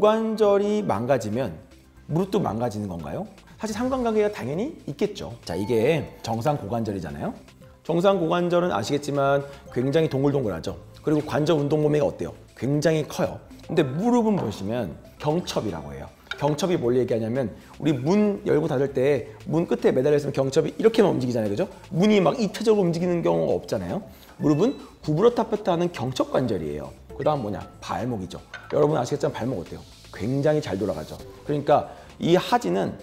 고관절이 망가지면 무릎도 망가지는 건가요? 사실 상관관계가 당연히 있겠죠. 자, 이게 정상 고관절이잖아요. 정상 고관절은 아시겠지만 굉장히 동글동글하죠. 그리고 관절 운동 범위가 어때요? 굉장히 커요. 근데 무릎은 보시면 경첩이라고 해요. 경첩이 뭘 얘기하냐면 우리 문 열고 닫을 때 문 끝에 매달려 있으면 경첩이 이렇게만 움직이잖아요. 그죠? 문이 막 입체적으로 움직이는 경우가 없잖아요. 무릎은 구부렸다 폈다 하는 경첩 관절이에요. 그 다음 뭐냐? 발목이죠. 여러분 아시겠지만 발목 어때요? 굉장히 잘 돌아가죠. 그러니까 이 하지는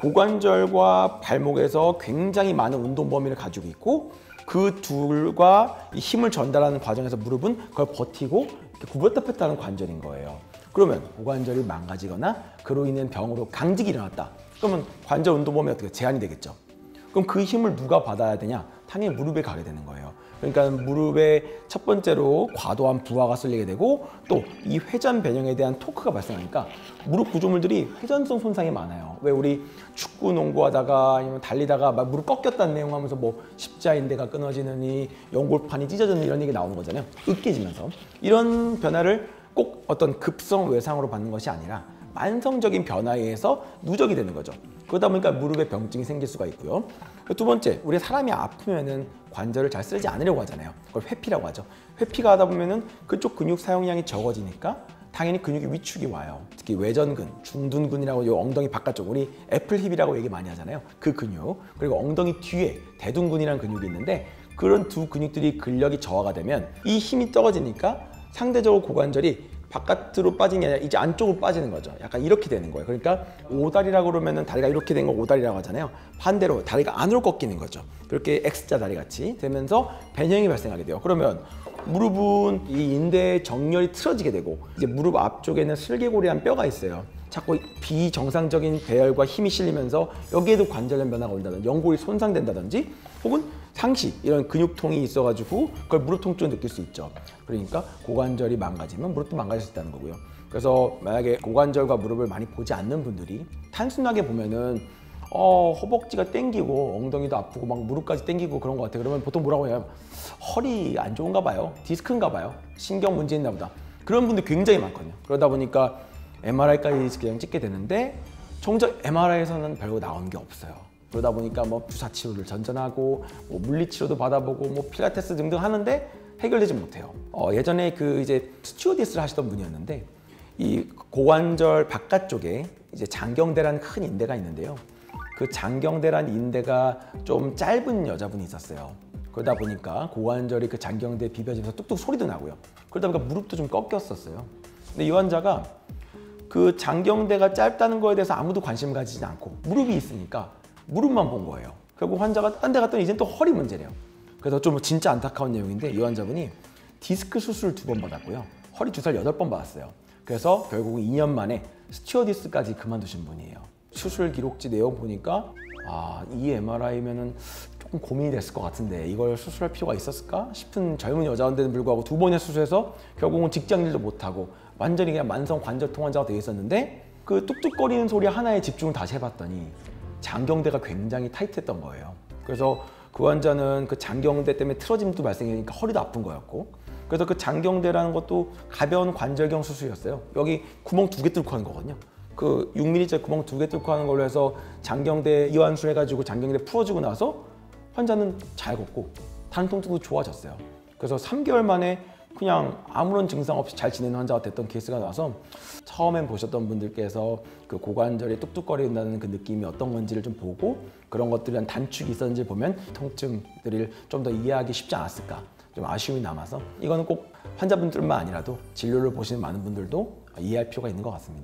고관절과 발목에서 굉장히 많은 운동 범위를 가지고 있고 그 둘과 이 힘을 전달하는 과정에서 무릎은 그걸 버티고 이렇게 구부렸다 폈다 하는 관절인 거예요. 그러면 고관절이 망가지거나 그로 인한 병으로 강직이 일어났다. 그러면 관절 운동 범위가 어떻게 제한이 되겠죠. 그럼 그 힘을 누가 받아야 되냐? 당연히 무릎에 가게 되는 거예요. 그러니까 무릎에 첫 번째로 과도한 부하가 쓸리게 되고 또 이 회전 변형에 대한 토크가 발생하니까 무릎 구조물들이 회전성 손상이 많아요. 왜 우리 축구 농구하다가 아니면 달리다가 막 무릎 꺾였다는 내용 하면서 뭐 십자인대가 끊어지느니 연골판이 찢어지는 이런 얘기 나오는 거잖아요. 으깨지면서. 이런 변화를 꼭 어떤 급성 외상으로 받는 것이 아니라 만성적인 변화에 의해서 누적이 되는 거죠. 그러다 보니까 무릎에 병증이 생길 수가 있고요. 두 번째, 우리 사람이 아프면은 관절을 잘 쓰지 않으려고 하잖아요. 그걸 회피라고 하죠. 회피가 하다 보면은 그쪽 근육 사용량이 적어지니까 당연히 근육이 위축이 와요. 특히 외전근, 중둔근이라고 요 엉덩이 바깥쪽, 우리 애플힙이라고 얘기 많이 하잖아요. 그 근육, 그리고 엉덩이 뒤에 대둔근이라는 근육이 있는데 그런 두 근육들이 근력이 저하가 되면 이 힘이 떨어지니까 상대적으로 고관절이 바깥으로 빠진 게 아니라 이제 안쪽으로 빠지는 거죠. 약간 이렇게 되는 거예요. 그러니까 오다리라고 그러면은 다리가 이렇게 된 걸 오다리라고 하잖아요. 반대로 다리가 안으로 꺾이는 거죠. 그렇게 X자 다리 같이 되면서 변형이 발생하게 돼요. 그러면 무릎은 이 인대의 정렬이 틀어지게 되고 이제 무릎 앞쪽에는 슬개골이란 뼈가 있어요. 자꾸 비정상적인 배열과 힘이 실리면서 여기에도 관절염 변화가 온다든지 연골이 손상된다든지 혹은 상시 이런 근육통이 있어가지고 그걸 무릎 통증을 느낄 수 있죠. 그러니까 고관절이 망가지면 무릎도 망가질 수 있다는 거고요. 그래서 만약에 고관절과 무릎을 많이 보지 않는 분들이 단순하게 보면은 허벅지가 땡기고 엉덩이도 아프고 막 무릎까지 땡기고 그런 것 같아요. 그러면 보통 뭐라고 해요? 허리 안 좋은가 봐요. 디스크인가 봐요. 신경 문제 있나 보다. 그런 분들 굉장히 많거든요. 그러다 보니까 MRI까지 그냥 찍게 되는데 정작 MRI에서는 별거 나온 게 없어요. 그러다 보니까 뭐 주사 치료를 전전하고 뭐 물리 치료도 받아보고 뭐 필라테스 등등 하는데 해결되지 못해요. 예전에 그 이제 스튜어디스를 하시던 분이었는데 이 고관절 바깥쪽에 이제 장경대라는 큰 인대가 있는데요. 그 장경대란 인대가 좀 짧은 여자분이 있었어요. 그러다 보니까 고관절이 그 장경대에 비벼지면서 뚝뚝 소리도 나고요. 그러다 보니까 무릎도 좀 꺾였었어요. 근데 이 환자가 그 장경대가 짧다는 거에 대해서 아무도 관심 가지지 않고 무릎이 있으니까 무릎만 본 거예요. 결국 환자가 딴 데 갔더니 이젠 또 허리 문제래요. 그래서 좀 진짜 안타까운 내용인데 이 환자분이 디스크 수술을 2번 받았고요. 허리 주사를 8번 받았어요. 그래서 결국 2년 만에 스튜어디스까지 그만두신 분이에요. 수술 기록지 내용 보니까 이 MRI면은 조금 고민이 됐을 것 같은데 이걸 수술할 필요가 있었을까 싶은 젊은 여자인데도 불구하고 2번의 수술해서 결국은 직장일도 못하고 완전히 그냥 만성 관절통 환자가 되어 있었는데 그 뚝뚝거리는 소리 하나에 집중을 다시 해봤더니 장경대가 굉장히 타이트했던 거예요. 그래서 그 환자는 그 장경대 때문에 틀어짐도 발생하니까 허리도 아픈 거였고 그래서 그 장경대라는 것도 가벼운 관절경 수술이었어요. 여기 구멍 2개 뚫고 하는 거거든요. 그 6mm짜리 구멍 2개 뚫고 하는 걸로 해서 장경대 이완술 해가지고 장경대 풀어주고 나서 환자는 잘 걷고 단통증도 좋아졌어요. 그래서 3개월 만에 그냥 아무런 증상 없이 잘 지내는 환자가 됐던 케이스가 나와서 처음엔 보셨던 분들께서 그 고관절이 뚝뚝거린다는 그 느낌이 어떤 건지를 좀 보고 그런 것들에 대한 단축이 있었는지 보면 통증들을 좀 더 이해하기 쉽지 않았을까 좀 아쉬움이 남아서 이거는 꼭 환자분들만 아니라도 진료를 보시는 많은 분들도 이해할 필요가 있는 것 같습니다.